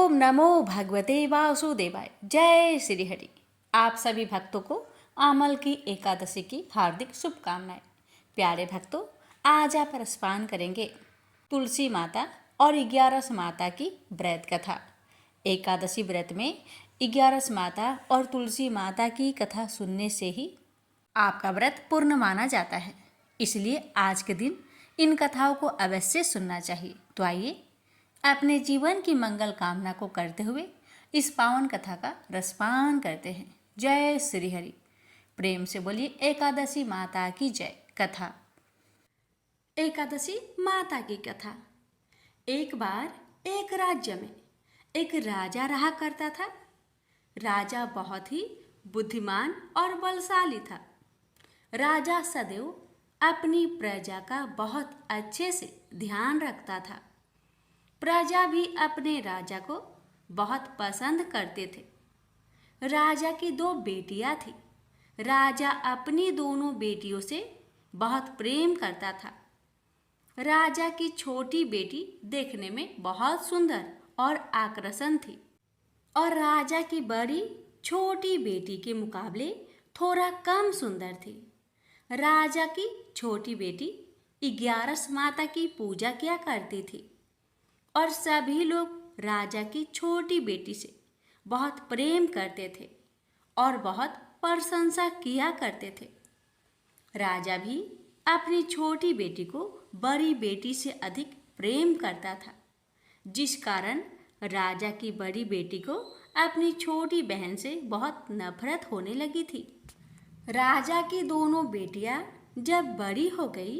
ओम नमो भगवते वासुदेवाय। जय श्री हरि। आप सभी भक्तों को आमल की एकादशी की हार्दिक शुभकामनाएं। प्यारे भक्तों, आज आप रसपान करेंगे तुलसी माता और 11 माता की व्रत कथा। एकादशी व्रत में 11 माता और तुलसी माता की कथा सुनने से ही आपका व्रत पूर्ण माना जाता है। इसलिए आज के दिन इन कथाओं को अवश्य सुनना चाहिए। तो आइए अपने जीवन की मंगल कामना को करते हुए इस पावन कथा का रसपान करते हैं। जय श्री हरि। प्रेम से बोलिए एकादशी माता की जय। कथा। एकादशी माता की कथा। एक बार एक राज्य में एक राजा रहा करता था। राजा बहुत ही बुद्धिमान और बलशाली था। राजा सदैव अपनी प्रजा का बहुत अच्छे से ध्यान रखता था। प्रजा भी अपने राजा को बहुत पसंद करते थे। राजा की 2 बेटियां थीं। राजा अपनी दोनों बेटियों से बहुत प्रेम करता था। राजा की छोटी बेटी देखने में बहुत सुंदर और आकर्षक थी और राजा की बड़ी छोटी बेटी के मुकाबले थोड़ा कम सुंदर थी। राजा की छोटी बेटी 11 माता की पूजा किया करती थी और सभी लोग राजा की छोटी बेटी से बहुत प्रेम करते थे और बहुत प्रशंसा किया करते थे। राजा भी अपनी छोटी बेटी को बड़ी बेटी से अधिक प्रेम करता था, जिस कारण राजा की बड़ी बेटी को अपनी छोटी बहन से बहुत नफरत होने लगी थी। राजा की दोनों बेटियां जब बड़ी हो गई,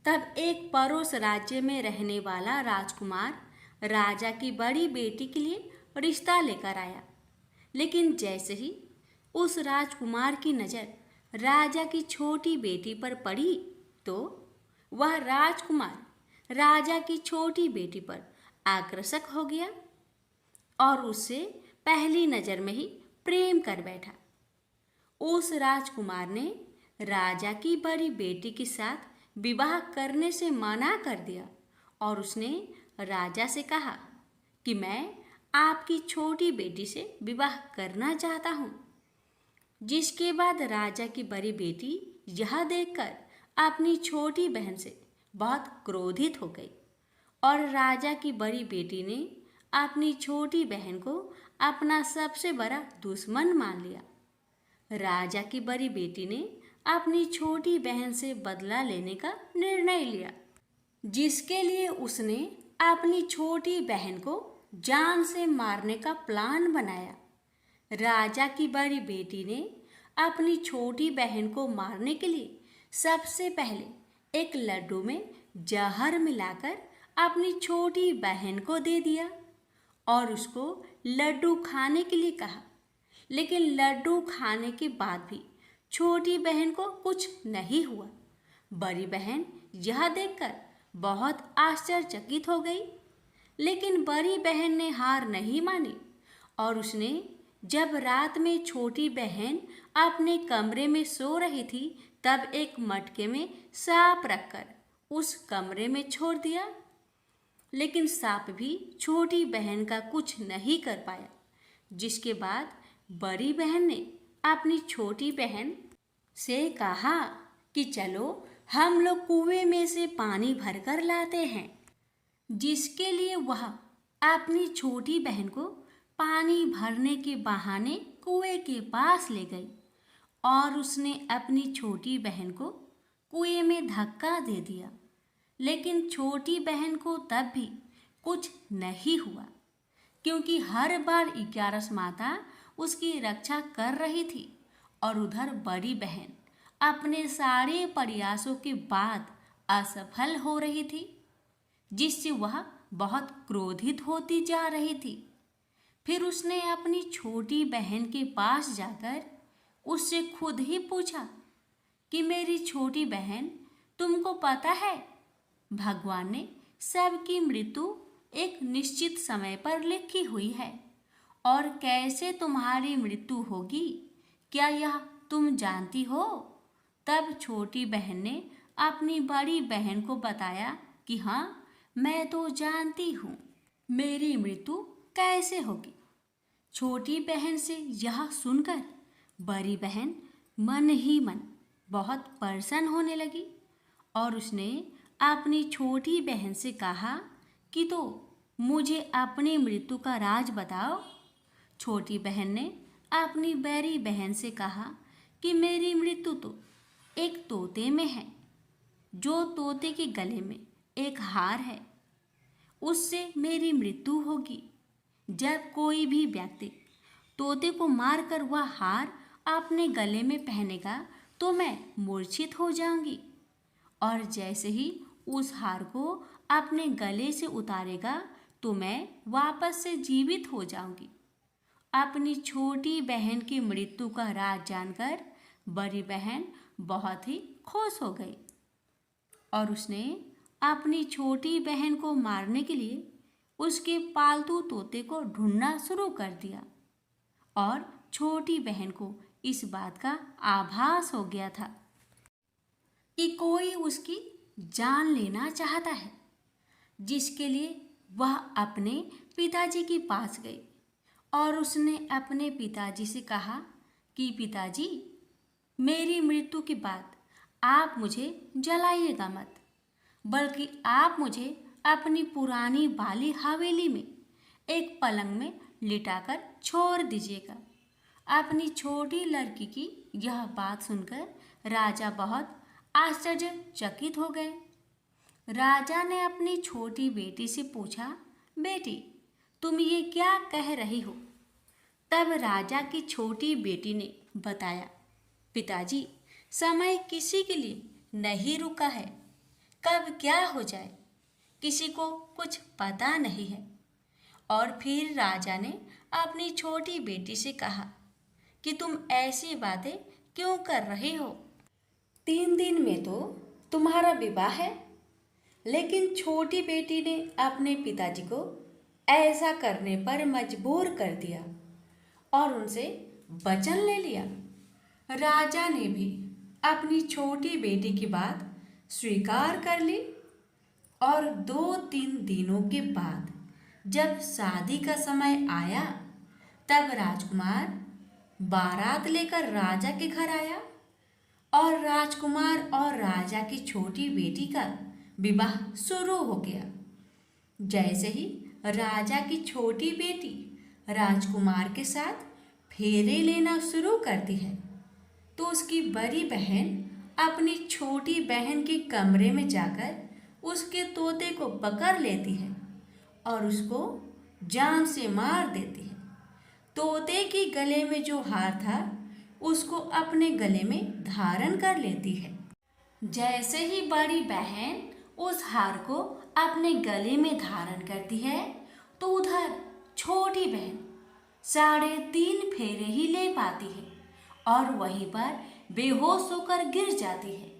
तब एक पड़ोस राज्य में रहने वाला राजकुमार राजा की बड़ी बेटी के लिए रिश्ता लेकर आया। लेकिन जैसे ही उस राजकुमार की नज़र राजा की छोटी बेटी पर पड़ी, तो वह राजकुमार राजा की छोटी बेटी पर आकर्षक हो गया और उससे पहली नज़र में ही प्रेम कर बैठा। उस राजकुमार ने राजा की बड़ी बेटी के साथ विवाह करने से मना कर दिया और उसने राजा से कहा कि मैं आपकी छोटी बेटी से विवाह करना चाहता हूँ। जिसके बाद राजा की बड़ी बेटी यह देखकर अपनी छोटी बहन से बहुत क्रोधित हो गई और राजा की बड़ी बेटी ने अपनी छोटी बहन को अपना सबसे बड़ा दुश्मन मान लिया। राजा की बड़ी बेटी ने अपनी छोटी बहन से बदला लेने का निर्णय लिया, जिसके लिए उसने अपनी छोटी बहन को जान से मारने का प्लान बनाया। राजा की बड़ी बेटी ने अपनी छोटी बहन को मारने के लिए सबसे पहले एक लड्डू में जहर मिलाकर अपनी छोटी बहन को दे दिया और उसको लड्डू खाने के लिए कहा। लेकिन लड्डू खाने के बाद भी छोटी बहन को कुछ नहीं हुआ। बड़ी बहन यह देखकर बहुत आश्चर्यचकित हो गई। लेकिन बड़ी बहन ने हार नहीं मानी और उसने जब रात में छोटी बहन अपने कमरे में सो रही थी, तब एक मटके में सांप रखकर उस कमरे में छोड़ दिया। लेकिन सांप भी छोटी बहन का कुछ नहीं कर पाया। जिसके बाद बड़ी बहन ने अपनी छोटी बहन से कहा कि चलो हम लोग कुएं में से पानी भरकर लाते हैं। जिसके लिए वह अपनी छोटी बहन को पानी भरने के बहाने कुएं के पास ले गई और उसने अपनी छोटी बहन को कुएं में धक्का दे दिया। लेकिन छोटी बहन को तब भी कुछ नहीं हुआ, क्योंकि हर बार 11 माता उसकी रक्षा कर रही थी और उधर बड़ी बहन अपने सारे प्रयासों के बाद असफल हो रही थी, जिससे वह बहुत क्रोधित होती जा रही थी। फिर उसने अपनी छोटी बहन के पास जाकर उससे खुद ही पूछा कि मेरी छोटी बहन, तुमको पता है भगवान ने सबकी मृत्यु एक निश्चित समय पर लिखी हुई है और कैसे तुम्हारी मृत्यु होगी, क्या यह तुम जानती हो? तब छोटी बहन ने अपनी बड़ी बहन को बताया कि हाँ, मैं तो जानती हूँ। मेरी मृत्यु कैसे होगी। छोटी बहन से यह सुनकर बड़ी बहन मन ही मन बहुत प्रसन्न होने लगी और उसने अपनी छोटी बहन से कहा कि तो मुझे अपनी मृत्यु का राज बताओ। छोटी बहन ने अपनी बड़ी बहन से कहा कि मेरी मृत्यु तो एक तोते में है, जो तोते के गले में एक हार है, उससे मेरी मृत्यु होगी। जब कोई भी व्यक्ति तोते को मारकर वह हार अपने गले में पहनेगा तो मैं मूर्छित हो जाऊंगी, और जैसे ही उस हार को अपने गले से उतारेगा तो मैं वापस से जीवित हो जाऊंगी। अपनी छोटी बहन की मृत्यु का राज जानकर बड़ी बहन बहुत ही खुश हो गई और उसने अपनी छोटी बहन को मारने के लिए उसके पालतू तोते को ढूंढना शुरू कर दिया और छोटी बहन को इस बात का आभास हो गया था कि कोई उसकी जान लेना चाहता है, जिसके लिए वह अपने पिताजी के पास गई और उसने अपने पिताजी से कहा कि पिताजी, मेरी मृत्यु के बाद आप मुझे जलाइएगा मत, बल्कि आप मुझे अपनी पुरानी वाली हवेली में एक पलंग में लिटाकर छोड़ दीजिएगा। अपनी छोटी लड़की की यह बात सुनकर राजा बहुत आश्चर्यचकित हो गए। राजा ने अपनी छोटी बेटी से पूछा, बेटी, तुम ये क्या कह रही हो? तब राजा की छोटी बेटी ने बताया, पिताजी, समय किसी के लिए नहीं रुका है, कब क्या हो जाए किसी को कुछ पता नहीं है। और फिर राजा ने अपनी छोटी बेटी से कहा कि तुम ऐसी बातें क्यों कर रही हो? 3 दिन में तो तुम्हारा विवाह है। लेकिन छोटी बेटी ने अपने पिताजी को ऐसा करने पर मजबूर कर दिया और उनसे वचन ले लिया। राजा ने भी अपनी छोटी बेटी की बात स्वीकार कर ली और 2-3 दिनों के बाद जब शादी का समय आया तब राजकुमार बारात लेकर राजा के घर आया और राजकुमार और राजा की छोटी बेटी का विवाह शुरू हो गया। जैसे ही राजा की छोटी बेटी राजकुमार के साथ फेरे लेना शुरू करती है तो उसकी बड़ी बहन अपनी छोटी बहन के कमरे में जाकर उसके तोते को पकड़ लेती है और उसको जान से मार देती है। तोते के गले में जो हार था उसको अपने गले में धारण कर लेती है। जैसे ही बड़ी बहन उस हार को अपने गले में धारण करती है तो उधर छोटी बहन 3.5 फेरे ही ले पाती है और वहीं पर बेहोश होकर गिर जाती है।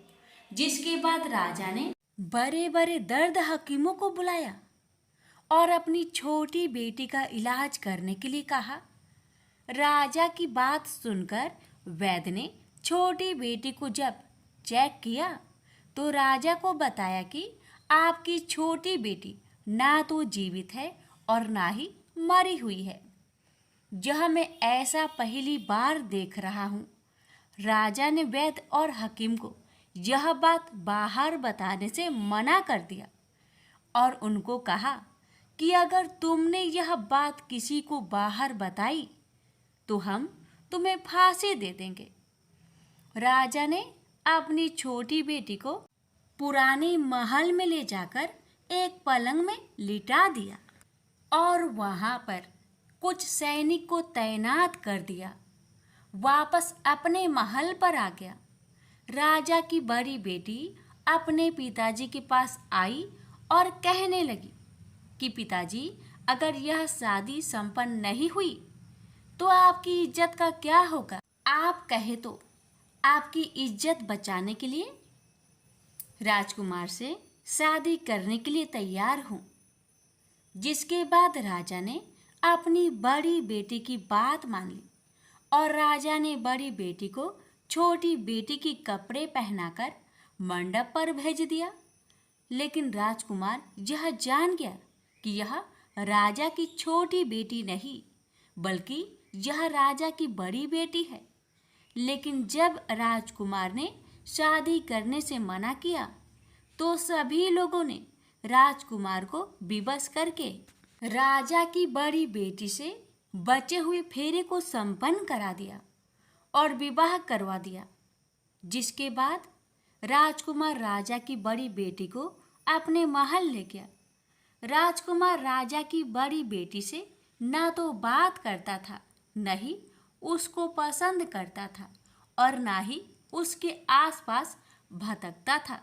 जिसके बाद राजा ने बड़े बड़े दर्द हकीमों को बुलाया और अपनी छोटी बेटी का इलाज करने के लिए कहा। राजा की बात सुनकर वैद्य ने छोटी बेटी को जब चेक किया तो राजा को बताया कि आपकी छोटी बेटी ना तो जीवित है और ना ही मरी हुई है। यह मैं ऐसा पहली बार देख रहा हूँ। राजा ने वैद्य और हकीम को यह बात बाहर बताने से मना कर दिया और उनको कहा कि अगर तुमने यह बात किसी को बाहर बताई तो हम तुम्हें फांसी दे देंगे। राजा ने अपनी छोटी बेटी को पुराने महल में ले जाकर एक पलंग में लिटा दिया और वहां पर कुछ सैनिक को तैनात कर दिया। वापस अपने महल पर आ गया। राजा की बड़ी बेटी अपने पिताजी के पास आई और कहने लगी कि पिताजी, अगर यह शादी संपन्न नहीं हुई तो आपकी इज्जत का क्या होगा? आप कहे तो आपकी इज्जत बचाने के लिए राजकुमार से शादी करने के लिए तैयार हूँ। जिसके बाद राजा ने अपनी बड़ी बेटी की बात मान ली और राजा ने बड़ी बेटी को छोटी बेटी की कपड़े पहनाकर मंडप पर भेज दिया। लेकिन राजकुमार यह जान गया कि यह राजा की छोटी बेटी नहीं, बल्कि यह राजा की बड़ी बेटी है। लेकिन जब राजकुमार ने शादी करने से मना किया तो सभी लोगों ने राजकुमार को विवश करके राजा की बड़ी बेटी से बचे हुए फेरे को संपन्न करा दिया और विवाह करवा दिया। जिसके बाद राजकुमार राजा की बड़ी बेटी को अपने महल ले गया। राजकुमार राजा की बड़ी बेटी से ना तो बात करता था, न ही उसको पसंद करता था और ना ही उसके आसपास भटकता था।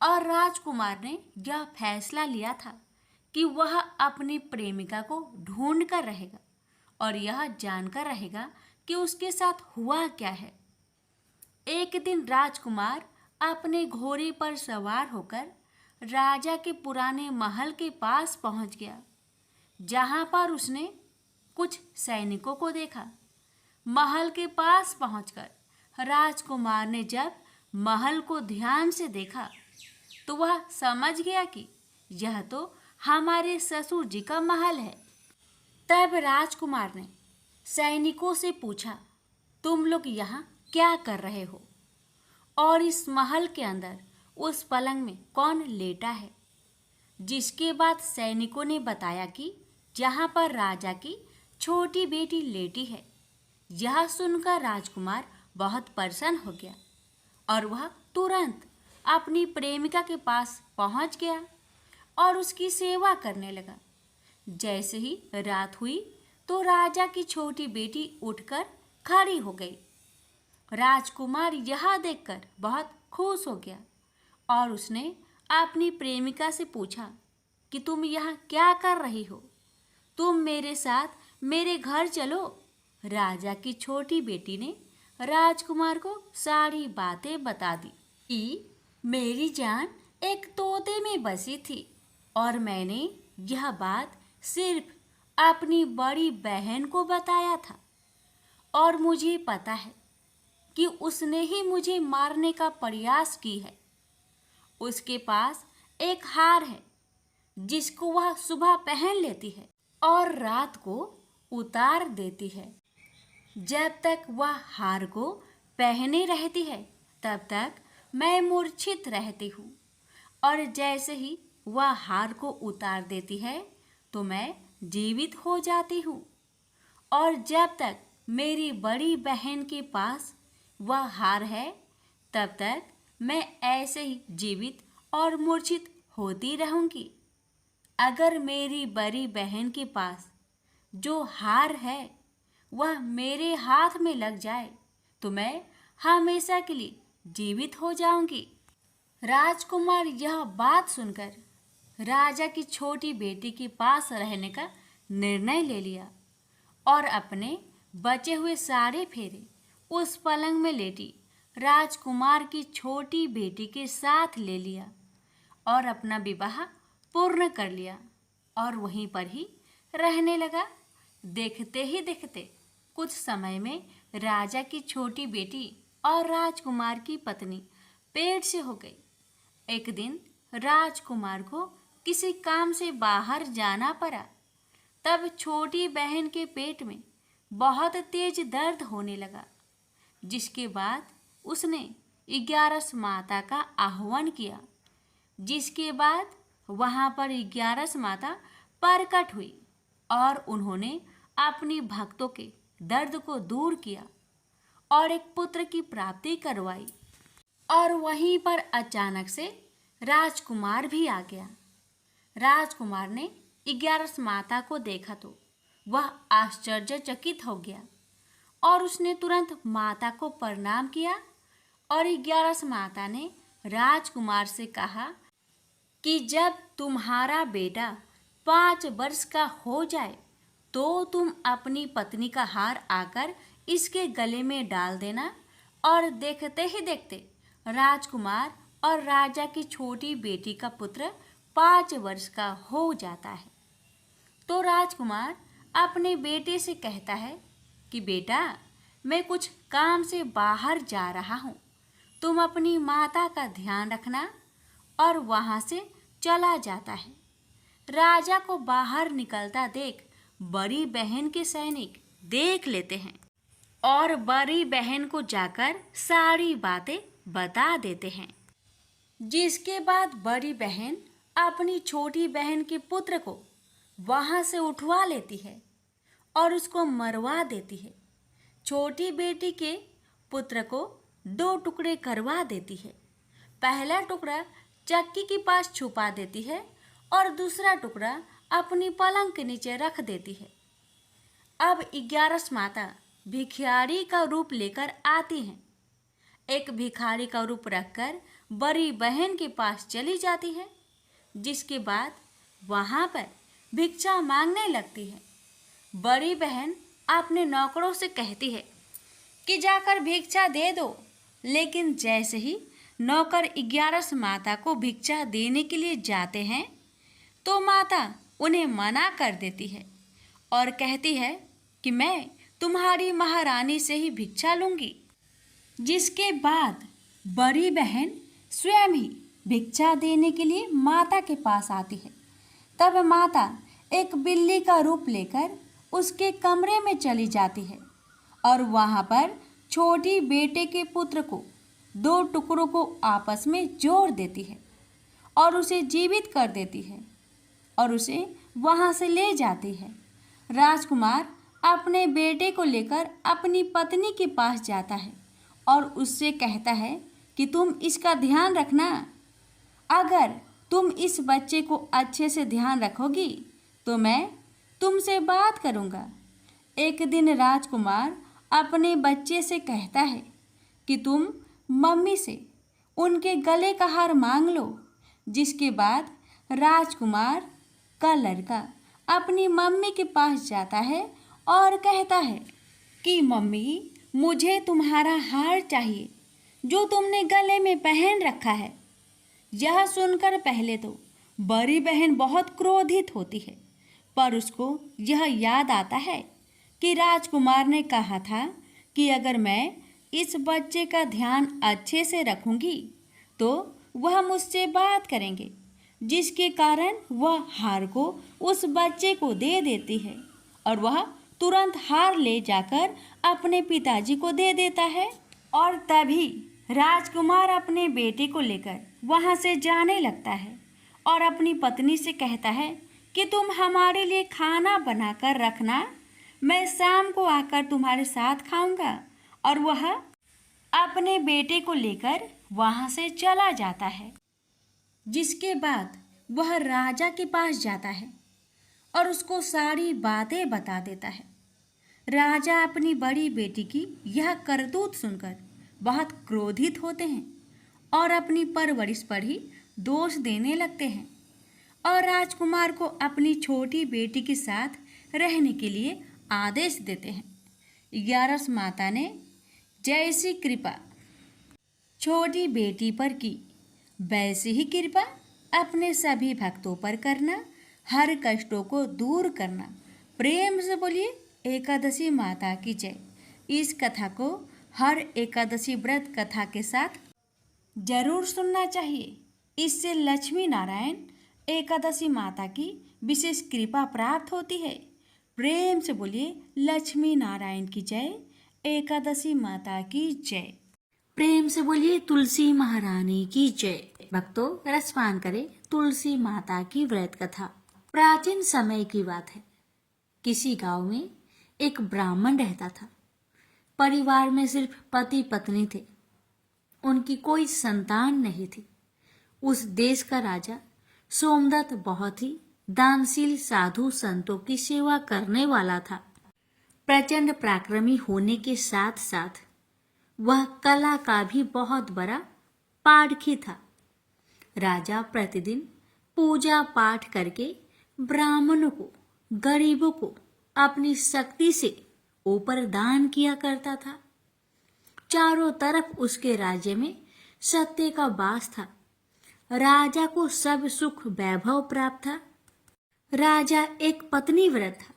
और राजकुमार ने यह फैसला लिया था कि वह अपनी प्रेमिका को ढूंढ कर रहेगा और यह जानकर रहेगा कि उसके साथ हुआ क्या है। एक दिन राजकुमार अपने घोड़े पर सवार होकर राजा के पुराने महल के पास पहुंच गया, जहां पर उसने कुछ सैनिकों को देखा। महल के पास पहुंचकर राजकुमार ने जब महल को ध्यान से देखा तो वह समझ गया कि यह तो हमारे ससुर जी का महल है। तब राजकुमार ने सैनिकों से पूछा, तुम लोग यहाँ क्या कर रहे हो और इस महल के अंदर उस पलंग में कौन लेटा है? जिसके बाद सैनिकों ने बताया कि जहाँ पर राजा की छोटी बेटी लेटी है। यह सुनकर राजकुमार बहुत प्रसन्न हो गया और वह तुरंत अपनी प्रेमिका के पास पहुंच गया और उसकी सेवा करने लगा। जैसे ही रात हुई तो राजा की छोटी बेटी उठकर खड़ी हो गई। राजकुमार यह देखकर बहुत खुश हो गया और उसने अपनी प्रेमिका से पूछा कि तुम यहाँ क्या कर रही हो? तुम मेरे साथ मेरे घर चलो। राजा की छोटी बेटी ने राजकुमार को सारी बातें बता दी कि मेरी जान एक तोते में बसी थी और मैंने यह बात सिर्फ अपनी बड़ी बहन को बताया था और मुझे पता है कि उसने ही मुझे मारने का प्रयास की है। उसके पास एक हार है जिसको वह सुबह पहन लेती है और रात को उतार देती है। जब तक वह हार को पहने रहती है तब तक मैं मूर्छित रहती हूँ और जैसे ही वह हार को उतार देती है तो मैं जीवित हो जाती हूँ। और जब तक मेरी बड़ी बहन के पास वह हार है तब तक मैं ऐसे ही जीवित और मूर्छित होती रहूँगी। अगर मेरी बड़ी बहन के पास जो हार है वह मेरे हाथ में लग जाए तो मैं हमेशा के लिए जीवित हो जाऊंगी। राजकुमार यह बात सुनकर राजा की छोटी बेटी के पास रहने का निर्णय ले लिया और अपने बचे हुए सारे फेरे उस पलंग में लेटी राजकुमार की छोटी बेटी के साथ ले लिया और अपना विवाह पूर्ण कर लिया और वहीं पर ही रहने लगा। देखते ही देखते कुछ समय में राजा की छोटी बेटी और राजकुमार की पत्नी पेट से हो गई। एक दिन राजकुमार को किसी काम से बाहर जाना पड़ा। तब छोटी बहन के पेट में बहुत तेज दर्द होने लगा, जिसके बाद उसने 11 माता का आह्वान किया। जिसके बाद वहाँ पर 11 माता प्रकट हुई और उन्होंने अपनी भक्तों के दर्द को दूर किया और एक पुत्र की प्राप्ति करवाई। और वहीं पर अचानक से राजकुमार भी आ गया। राजकुमार ने 11 माता को देखा तो वह आश्चर्यचकित हो गया और उसने तुरंत माता को प्रणाम किया। और 11 माता ने राजकुमार से कहा कि जब तुम्हारा बेटा 5 वर्ष का हो जाए तो तुम अपनी पत्नी का हार आकर इसके गले में डाल देना। और देखते ही देखते राजकुमार और राजा की छोटी बेटी का पुत्र 5 वर्ष का हो जाता है। तो राजकुमार अपने बेटे से कहता है कि बेटा, मैं कुछ काम से बाहर जा रहा हूँ, तुम अपनी माता का ध्यान रखना। और वहाँ से चला जाता है। राजा को बाहर निकलता देख बड़ी बहन के सैनिक देख लेते हैं और बड़ी बहन को जाकर सारी बातें बता देते हैं। जिसके बाद बड़ी बहन अपनी छोटी बहन के पुत्र को वहां से उठवा लेती है और उसको मरवा देती है। छोटी बेटी के पुत्र को 2 टुकड़े करवा देती है। पहला टुकड़ा चक्की के पास छुपा देती है और दूसरा टुकड़ा अपनी पलंग के नीचे रख देती है। अब 11 माता भिखारी का रूप लेकर आती हैं। एक भिखारी का रूप रखकर बड़ी बहन के पास चली जाती है। जिसके बाद वहां पर भिक्षा मांगने लगती है। बड़ी बहन अपने नौकरों से कहती है कि जाकर भिक्षा दे दो, लेकिन जैसे ही नौकर 11 माता को भिक्षा देने के लिए जाते हैं तो माता उन्हें मना कर देती है और कहती है कि मैं तुम्हारी महारानी से ही भिक्षा लूंगी। जिसके बाद बड़ी बहन स्वयं ही भिक्षा देने के लिए माता के पास आती है। तब माता एक बिल्ली का रूप लेकर उसके कमरे में चली जाती है और वहां पर छोटी बेटे के पुत्र को 2 टुकड़ों को आपस में जोड़ देती है और उसे जीवित कर देती है और उसे वहां से ले जाती है। राजकुमार अपने बेटे को लेकर अपनी पत्नी के पास जाता है और उससे कहता है कि तुम इसका ध्यान रखना। अगर तुम इस बच्चे को अच्छे से ध्यान रखोगी तो मैं तुमसे बात करूँगा। एक दिन राजकुमार अपने बच्चे से कहता है कि तुम मम्मी से उनके गले का हार मांग लो। जिसके बाद राजकुमार का लड़का अपनी मम्मी के पास जाता है और कहता है कि मम्मी, मुझे तुम्हारा हार चाहिए जो तुमने गले में पहन रखा है। यह सुनकर पहले तो बड़ी बहन बहुत क्रोधित होती है, पर उसको यह याद आता है कि राजकुमार ने कहा था कि अगर मैं इस बच्चे का ध्यान अच्छे से रखूंगी तो वह मुझसे बात करेंगे। जिसके कारण वह हार को उस बच्चे को दे देती है और वह तुरंत हार ले जाकर अपने पिताजी को दे देता है। और तभी राजकुमार अपने बेटे को लेकर वहां से जाने लगता है और अपनी पत्नी से कहता है कि तुम हमारे लिए खाना बनाकर रखना, मैं शाम को आकर तुम्हारे साथ खाऊंगा। और वह अपने बेटे को लेकर वहां से चला जाता है। जिसके बाद वह राजा के पास जाता है और उसको सारी बातें बता देता है। राजा अपनी बड़ी बेटी की यह करतूत सुनकर बहुत क्रोधित होते हैं और अपनी परवरिश पर ही दोष देने लगते हैं और राजकुमार को अपनी छोटी बेटी के साथ रहने के लिए आदेश देते हैं। 11 माता ने जैसी कृपा छोटी बेटी पर की, वैसी ही कृपा अपने सभी भक्तों पर करना, हर कष्टों को दूर करना। प्रेम से बोलिए एकादशी माता की जय। इस कथा को हर एकादशी व्रत कथा के साथ जरूर सुनना चाहिए। इससे लक्ष्मी नारायण एकादशी माता की विशेष कृपा प्राप्त होती है। प्रेम से बोलिए लक्ष्मी नारायण की जय, एकादशी माता की जय। प्रेम से बोलिए तुलसी महारानी की जय। भक्तों, रसपान करें तुलसी माता की व्रत कथा। प्राचीन समय की बात है। किसी गांव में एक ब्राह्मण रहता था। परिवार में सिर्फ पति पत्नी थे, उनकी कोई संतान नहीं थी। उस देश का राजा सोमदत्त बहुत ही दानशील साधु संतों की सेवा करने वाला था। प्रचंड पराक्रमी होने के साथ साथ वह कला का भी बहुत बड़ा पारखी था। राजा प्रतिदिन पूजा पाठ करके ब्राह्मणों को, गरीबों को अपनी शक्ति से ऊपर दान किया करता था। चारों तरफ उसके राज्य में सत्य का वास था। राजा को सब सुख वैभव प्राप्त था। राजा एक पत्नी व्रत था,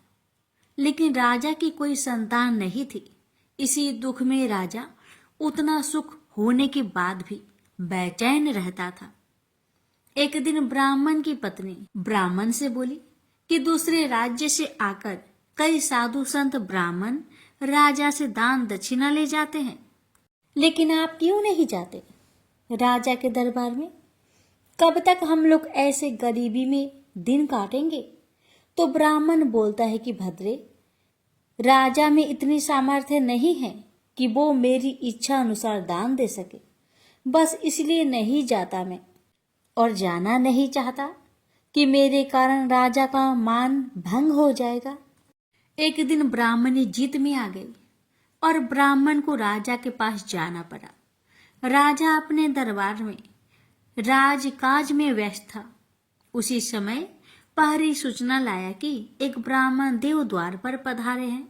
लेकिन राजा की कोई संतान नहीं थी। इसी दुख में राजा उतना सुख होने के बाद भी बेचैन रहता था। एक दिन ब्राह्मण की पत्नी ब्राह्मण से बोली कि दूसरे राज्य से आकर कई साधु संत ब्राह्मण राजा से दान दक्षिणा ले जाते हैं, लेकिन आप क्यों नहीं जाते राजा के दरबार में? कब तक हम लोग ऐसे गरीबी में दिन काटेंगे? तो ब्राह्मण बोलता है कि भद्रे, राजा में इतनी सामर्थ्य नहीं है कि वो मेरी इच्छा अनुसार दान दे सके, बस इसलिए नहीं जाता मैं, और जाना नहीं चाहता कि मेरे कारण राजा का मान भंग हो जाएगा। एक दिन ब्राह्मणी जीत में आ गई और ब्राह्मण को राजा के पास जाना पड़ा। राजा अपने दरबार में राजकाज में व्यस्त था। उसी समय पहरी सूचना लाया कि एक ब्राह्मण देव द्वार पर पधारे हैं।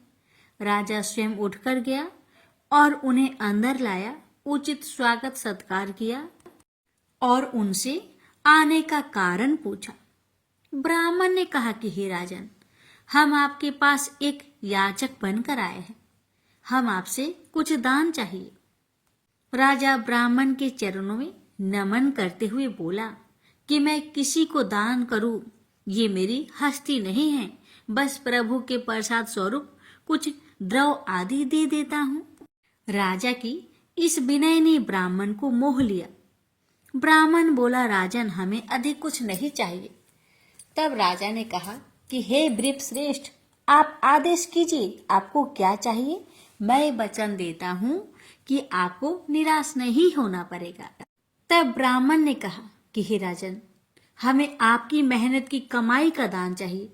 राजा स्वयं उठकर गया और उन्हें अंदर लाया, उचित स्वागत सत्कार किया और उनसे आने का कारण पूछा। ब्राह्मण ने कहा कि हे राजन, हम आपके पास एक याचक बनकर आए हैं, हम आपसे कुछ दान चाहिए। राजा ब्राह्मण के चरणों में नमन करते हुए बोला कि मैं किसी को दान करूं, ये मेरी हस्ती नहीं है, बस प्रभु के प्रसाद स्वरूप कुछ द्रव आदि दे देता हूं। राजा की इस विनय ने ब्राह्मण को मोह लिया। ब्राह्मण बोला, राजन, हमें अधिक कुछ नहीं चाहिए। तब राजा ने कहा कि हे ब्रीप श्रेष्ठ, आप आदेश कीजिए, आपको क्या चाहिए? मैं वचन देता हूं कि आपको निराश नहीं होना पड़ेगा। तब ब्राह्मण ने कहा कि हे राजन, हमें आपकी मेहनत की कमाई का दान चाहिए,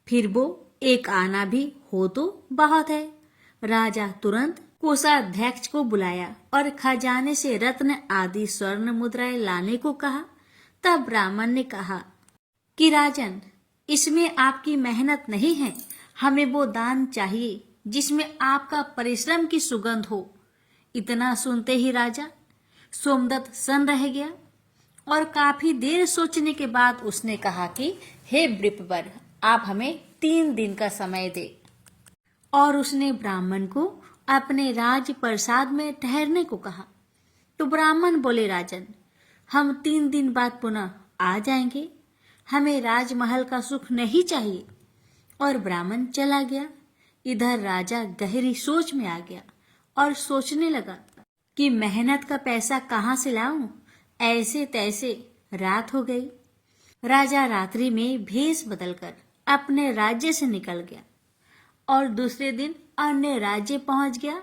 फिर वो एक आना भी हो तो बहुत है। राजा तुरंत कोषाध्यक्ष को बुलाया और खजाने से रत्न आदि स्वर्ण मुद्राएं लाने को कहा। तब ब्राह्मण ने कहा कि राजन, इसमें आपकी मेहनत नहीं है, हमें वो दान चाहिए जिसमें आपका परिश्रम की सुगंध हो। इतना सुनते ही राजा सोमदत्त सन्न रह गया और काफी देर सोचने के बाद उसने कहा कि हे वृपवर, आप हमें 3 दिन का समय दे। और उसने ब्राह्मण को अपने राज प्रसाद में ठहरने को कहा। तो ब्राह्मण बोले, राजन, हम 3 दिन बाद पुनः आ जाएंगे, हमें राजमहल का सुख नहीं चाहिए। और ब्राह्मण चला गया। इधर राजा गहरी सोच में आ गया और सोचने लगा कि मेहनत का पैसा कहाँ से लाऊं। ऐसे तैसे रात हो गई। राजा रात्रि में भेष बदलकर अपने राज्य से निकल गया और दूसरे दिन अन्य राज्य पहुंच गया।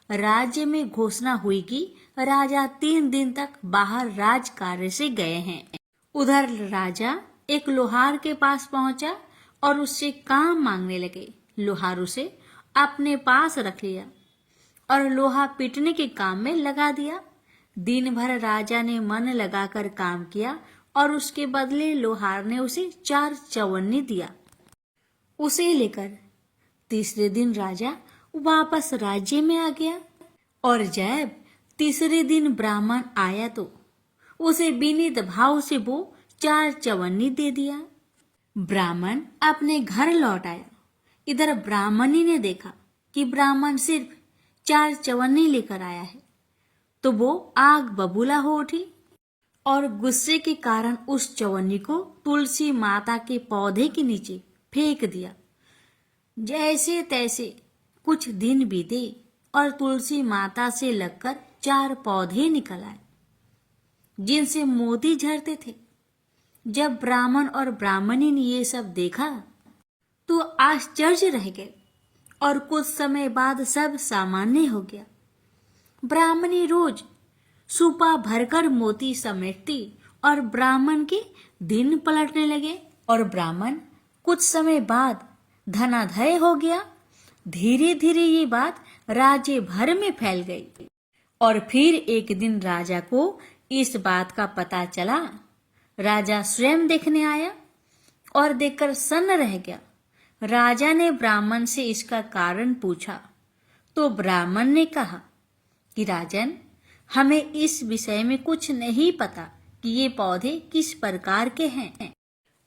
राज्य में घोषणा हुई कि राजा 3 दिन तक बाहर राज कार्य से गए हैं। उधर राजा एक लोहार के पास पहुंचा और उससे काम मांगने लगे। लोहार उसे अपने पास रख लिया और लोहा पीटने के काम में लगा दिया। दिन भर राजा ने मन लगाकर काम किया और उसके बदले लोहार ने उसे 4 चवन्नी दिया। उसे लेकर तीसरे दिन राजा वापस राज्य में आ गया और जब तीसरे दिन ब्राह्मण आया तो उसे विनीत भाव से वो 4 चवन्नी दे दिया। ब्राह्मण अपने घर लौट आया। इधर ब्राह्मणी ने देखा कि ब्राह्मण सिर्फ 4 चवन्नी लेकर आया है, तो वो आग बबूला हो उठी और गुस्से के कारण उस चवन्नी को तुलसी माता के पौधे के नीचे फेंक दिया। जैसे तैसे कुछ दिन बीते और तुलसी माता से लगकर 4 पौधे निकल आए जिनसे मोती झरते थे। जब ब्राह्मण और ब्राह्मणी ने ये सब देखा तो आश्चर्य रह गए और कुछ समय बाद सब सामान्य हो गया। ब्राह्मणी रोज सुपा भरकर मोती समेटती और ब्राह्मण के दिन पलटने लगे और ब्राह्मण कुछ समय बाद धनाढ्य हो गया। धीरे धीरे ये बात राज्य भर में फैल गई और फिर एक दिन राजा को इस बात का पता चला। राजा स्वयं देखने आया और देखकर सन्न रह गया। राजा ने ब्राह्मण से इसका कारण पूछा तो ब्राह्मण ने कहा कि राजन, हमें इस विषय में कुछ नहीं पता कि ये पौधे किस प्रकार के हैं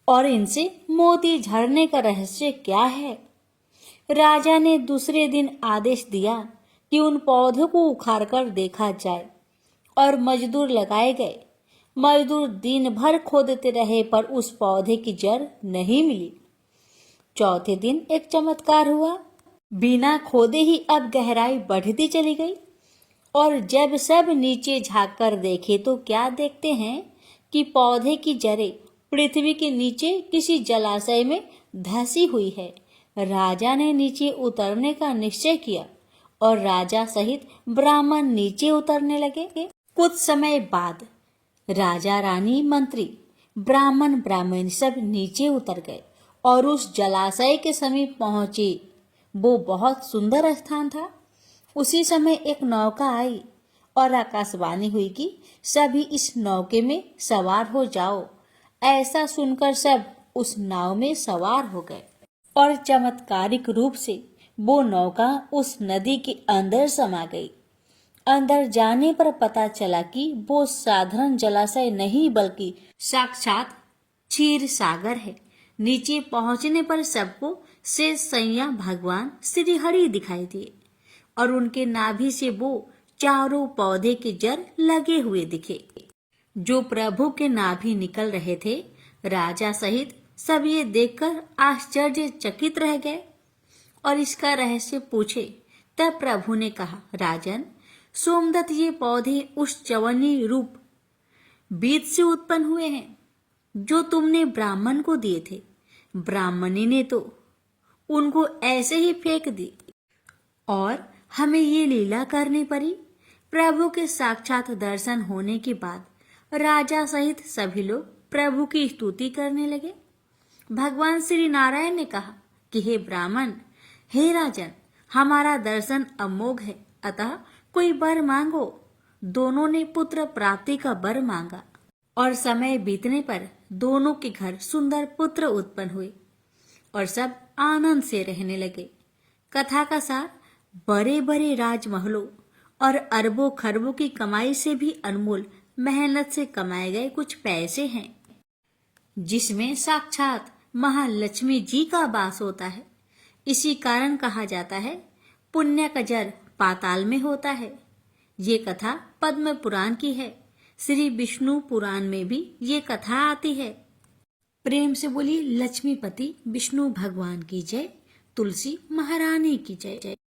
और इनसे मोती झरने का रहस्य क्या है। राजा ने दूसरे दिन आदेश दिया कि उन पौधों को उखाड़कर देखा जाए और मजदूर लगाए गए। मजदूर दिन भर खोदते रहे पर उस पौधे की जड़ नहीं मिली। चौथे दिन एक चमत्कार हुआ। बिना खोदे ही अब गहराई बढ़ती चली गई और जब सब नीचे झांककर देखे तो क्या देखते हैं कि पौधे की जड़ें पृथ्वी के नीचे किसी जलाशय में धंसी हुई है। राजा ने नीचे उतरने का निश्चय किया और राजा सहित ब्राह्मण नीचे उतरने लगे। कुछ समय बाद राजा, रानी, मंत्री, ब्राह्मण, ब्राह्मणी सब नीचे उतर गए और उस जलाशय के समीप पहुंचे। वो बहुत सुंदर स्थान था। उसी समय एक नौका आई और आकाशवाणी हुई कि सभी इस नौके में सवार हो जाओ। ऐसा सुनकर सब उस नाव में सवार हो गए और चमत्कारिक रूप से वो नौका उस नदी के अंदर समा गई। अंदर जाने पर पता चला कि वो साधारण जलाशय नहीं बल्कि साक्षात क्षीर सागर है। नीचे पहुंचने पर सबको शेष सैया भगवान श्री हरि दिखाई दिए और उनके नाभि से वो चारों पौधे के जड़ लगे हुए दिखे जो प्रभु के नाभि निकल रहे थे। राजा सहित सब ये देखकर आश्चर्यचकित रह गए और इसका रहस्य पूछे। तब प्रभु ने कहा, राजन, सोमदत्त, ये पौधे उस च्यवनी रूप बीज से उत्पन्न हुए हैं जो तुमने ब्राह्मण को दिए थे। ब्राह्मणी ने तो उनको ऐसे ही फेंक दी और हमें ये लीला करनी पड़ी। प्रभु के साक्षात दर्शन होने के बाद राजा सहित सभी लोग प्रभु की स्तुति करने लगे। भगवान श्री नारायण ने कहा कि हे ब्राह्मण, हे राजन, हमारा दर्शन अमोघ है, अतः कोई वर मांगो। दोनों ने पुत्र प्राप्ति का वर मांगा और समय बीतने पर दोनों के घर सुंदर पुत्र उत्पन्न हुए और सब आनंद से रहने लगे। कथा का सार, बड़े बड़े राजमहलों और अरबों खरबों की कमाई से भी अनमोल मेहनत से कमाए गए कुछ पैसे हैं जिसमें साक्षात महालक्ष्मी जी का वास होता है। इसी कारण कहा जाता है, पुण्य का जड़ पाताल में होता है। ये कथा पद्म पुराण की है। श्री विष्णु पुराण में भी ये कथा आती है। प्रेम से बोलिए लक्ष्मीपति विष्णु भगवान की जय, तुलसी महारानी की जय।